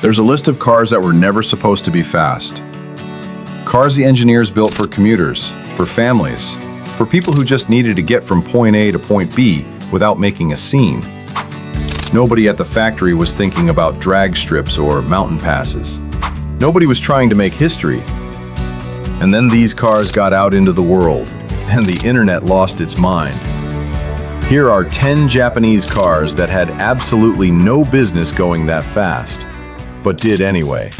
There's a list of cars that were never supposed to be fast. Cars the engineers built for commuters, for families, for people who just needed to get from point A to point B without making a scene. Nobody at the factory was thinking about drag strips or mountain passes. Nobody was trying to make history. And then these cars got out into the world, and the internet lost its mind. Here are 10 Japanese cars that had absolutely no business going that fast, but did anyway.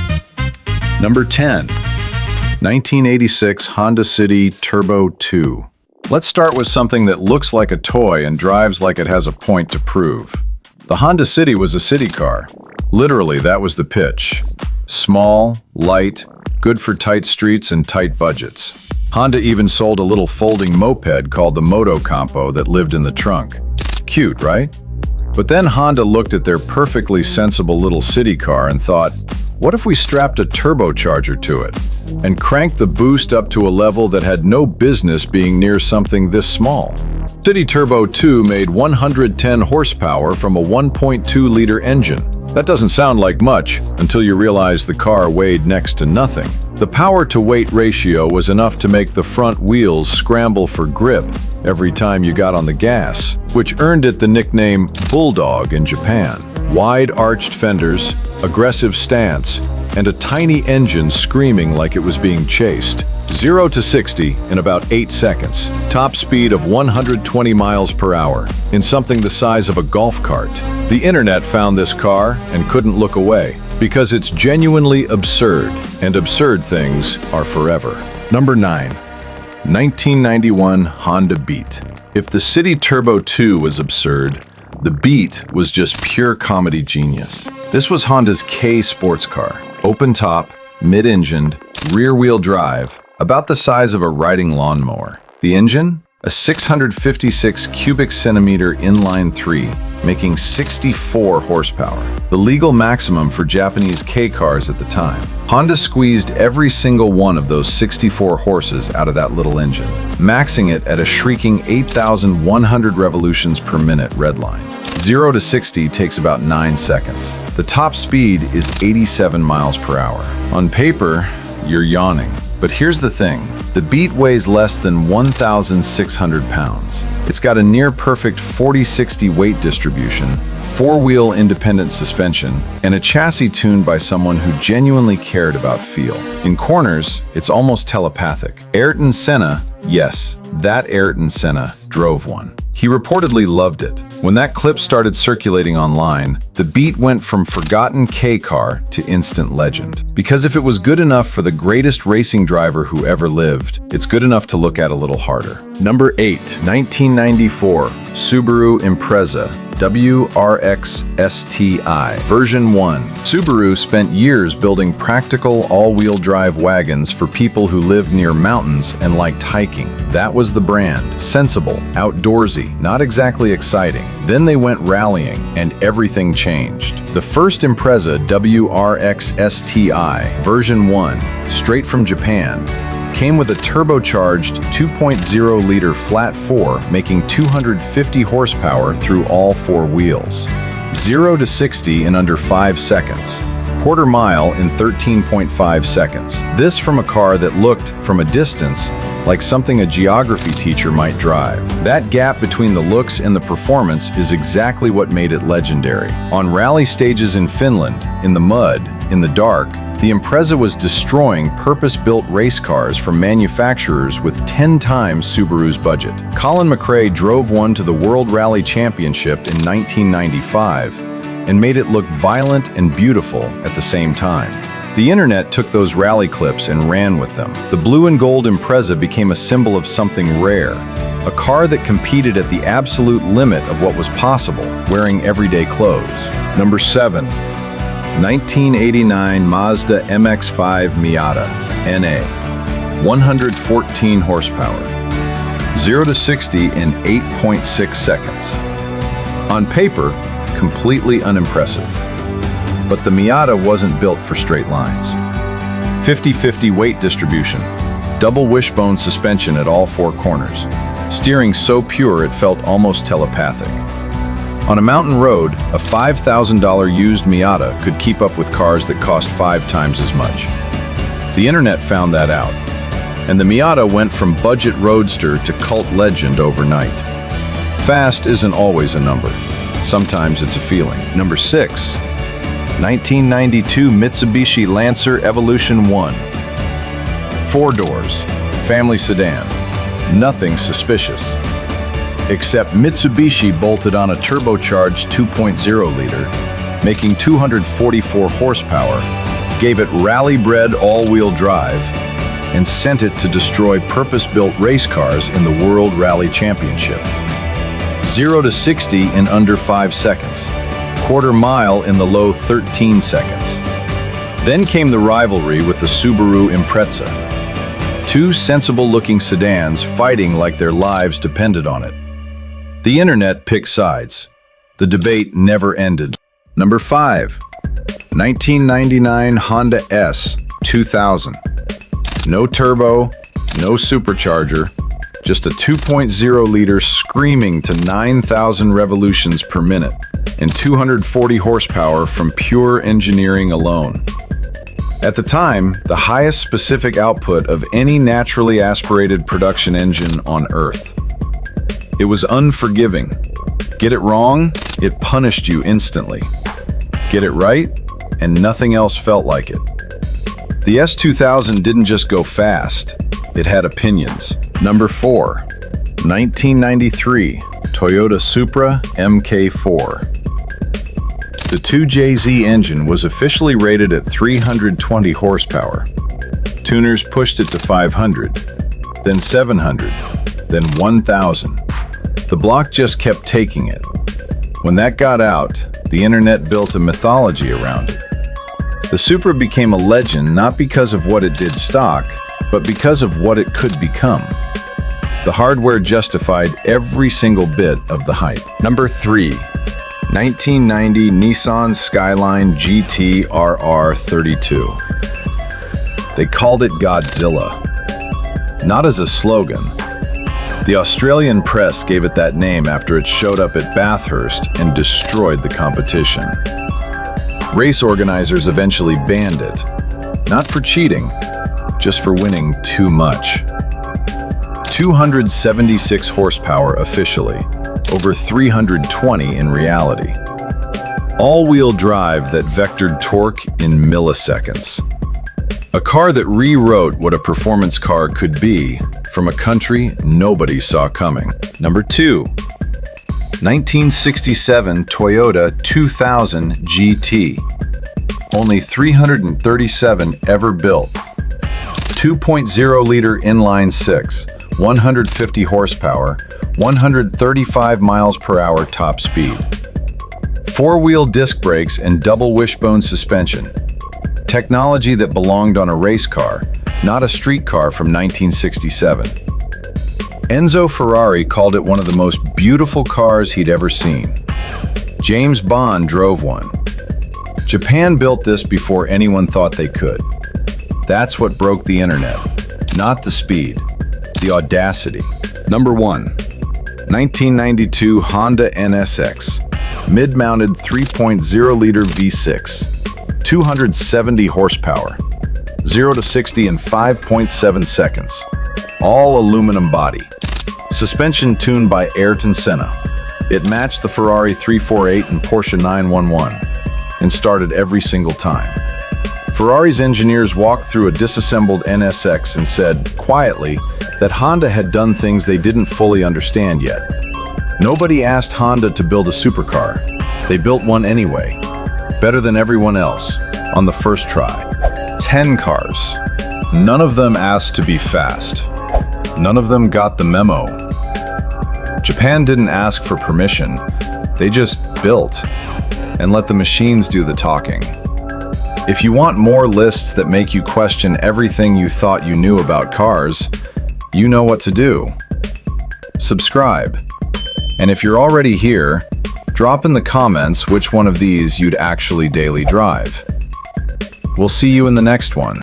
Number 10. 1986 Honda City Turbo 2. Let's start with something that looks like a toy and drives like it has a point to prove. The Honda City was a city car. Literally, that was the pitch. Small, light, good for tight streets and tight budgets. Honda even sold a little folding moped called the Moto Campo that lived in the trunk. Cute, right? But then Honda looked at their perfectly sensible little city car and thought, what if we strapped a turbocharger to it and cranked the boost up to a level that had no business being near something this small? City Turbo 2 made 110 horsepower from a 1.2-liter engine. That doesn't sound like much until you realize the car weighed next to nothing. The power-to-weight ratio was enough to make the front wheels scramble for grip every time you got on the gas, which earned it the nickname Bulldog in Japan. Wide arched fenders, aggressive stance, and a tiny engine screaming like it was being chased. 0 to 60 in about 8 seconds. Top speed of 120 miles per hour in something the size of a golf cart. The internet found this car and couldn't look away because it's genuinely absurd, and absurd things are forever. Number 9. 1991 Honda Beat. If the City Turbo 2 was absurd, the Beat was just pure comedy genius. This was Honda's K sports car. Open top, mid-engined, rear-wheel drive, about the size of a riding lawnmower. The engine? A 656 cubic centimeter inline 3, making 64 horsepower, the legal maximum for Japanese K cars at the time. Honda squeezed every single one of those 64 horses out of that little engine, maxing it at a shrieking 8,100 revolutions per minute redline. 0 to 60 takes about 9 seconds. The top speed is 87 miles per hour. On paper, you're yawning. But here's the thing, the Beat weighs less than 1,600 pounds. It's got a near-perfect 40-60 weight distribution, 4-wheel independent suspension, and a chassis tuned by someone who genuinely cared about feel. In corners, it's almost telepathic. Ayrton Senna, yes, that Ayrton Senna, drove one. He reportedly loved it. When that clip started circulating online, the Beat went from forgotten K car to instant legend. Because if it was good enough for the greatest racing driver who ever lived, it's good enough to look at a little harder. Number 8, 1994, Subaru Impreza WRX STI, version 1. Subaru spent years building practical all-wheel drive wagons for people who lived near mountains and liked hiking. That was the brand. Sensible, outdoorsy, not exactly exciting. Then they went rallying, and everything changed. The first Impreza WRX STI, version 1, straight from Japan, came with a turbocharged 2.0-liter flat 4, making 250 horsepower through all 4 wheels. 0 to 60 in under 5 seconds. Quarter mile in 13.5 seconds. This from a car that looked, from a distance, like something a geography teacher might drive. That gap between the looks and the performance is exactly what made it legendary. On rally stages in Finland, in the mud, in the dark, the Impreza was destroying purpose-built race cars from manufacturers with 10 times Subaru's budget. Colin McRae drove one to the World Rally Championship in 1995 and made it look violent and beautiful at the same time. The internet took those rally clips and ran with them. The blue and gold Impreza became a symbol of something rare, a car that competed at the absolute limit of what was possible, wearing everyday clothes. Number 7. 1989 Mazda MX-5 Miata NA, 114 horsepower, 0 to 60 in 8.6 seconds. On paper, completely unimpressive. But the Miata wasn't built for straight lines. 50-50 weight distribution, double wishbone suspension at all 4 corners, steering so pure it felt almost telepathic. On a mountain road, a $5,000 used Miata could keep up with cars that cost 5 times as much. The internet found that out, and the Miata went from budget roadster to cult legend overnight. Fast isn't always a number. Sometimes it's a feeling. Number 6. 1992 Mitsubishi Lancer Evolution 1. 4 doors, family sedan, nothing suspicious. Except Mitsubishi bolted on a turbocharged 2.0 liter, making 244 horsepower, gave it rally-bred all-wheel drive, and sent it to destroy purpose-built race cars in the World Rally Championship. 0 to 60 in under 5 seconds, quarter mile in the low 13 seconds. Then came the rivalry with the Subaru Impreza. 2 sensible-looking sedans fighting like their lives depended on it. The internet picked sides. The debate never ended. Number 5. 1999 Honda S2000. No turbo, no supercharger, just a 2.0 liter screaming to 9,000 revolutions per minute and 240 horsepower from pure engineering alone. At the time, the highest specific output of any naturally aspirated production engine on Earth. It was unforgiving. Get it wrong, it punished you instantly. Get it right, and nothing else felt like it. The S2000 didn't just go fast, it had opinions. Number 4. 1993 Toyota Supra MK4. The 2JZ engine was officially rated at 320 horsepower. Tuners pushed it to 500, then 700, then 1,000. The block just kept taking it. When that got out, the internet built a mythology around it. The Supra became a legend not because of what it did stock, but because of what it could become. The hardware justified every single bit of the hype. Number 3. 1990 Nissan Skyline GTR R32. They called it Godzilla. Not as a slogan. The Australian press gave it that name after it showed up at Bathurst and destroyed the competition. Race organizers eventually banned it, not for cheating, just for winning too much. 276 horsepower officially, over 320 in reality. All-wheel drive that vectored torque in milliseconds. A car that rewrote what a performance car could be from a country nobody saw coming. Number 2. 1967 Toyota 2000 GT. Only 337 ever built. 2.0-liter inline-six, 150 horsepower, 135 miles per hour top speed. 4-wheel disc brakes and double wishbone suspension. Technology that belonged on a race car, not a street car from 1967. Enzo Ferrari called it one of the most beautiful cars he'd ever seen. James Bond drove one. Japan built this before anyone thought they could. That's what broke the internet. Not the speed, the audacity. Number 1. 1992 Honda NSX. Mid-mounted 3.0-liter V6. 270 horsepower. 0 to 60 in 5.7 seconds. All aluminum body. Suspension tuned by Ayrton Senna. It matched the Ferrari 348 and Porsche 911 and started every single time. Ferrari's engineers walked through a disassembled NSX and said, quietly, that Honda had done things they didn't fully understand yet. Nobody asked Honda to build a supercar. They built one anyway, better than everyone else, on the first try. 10 cars. None of them asked to be fast. None of them got the memo. Japan didn't ask for permission. They just built and let the machines do the talking. If you want more lists that make you question everything you thought you knew about cars, you know what to do. Subscribe. And if you're already here, drop in the comments which one of these you'd actually daily drive. We'll see you in the next one.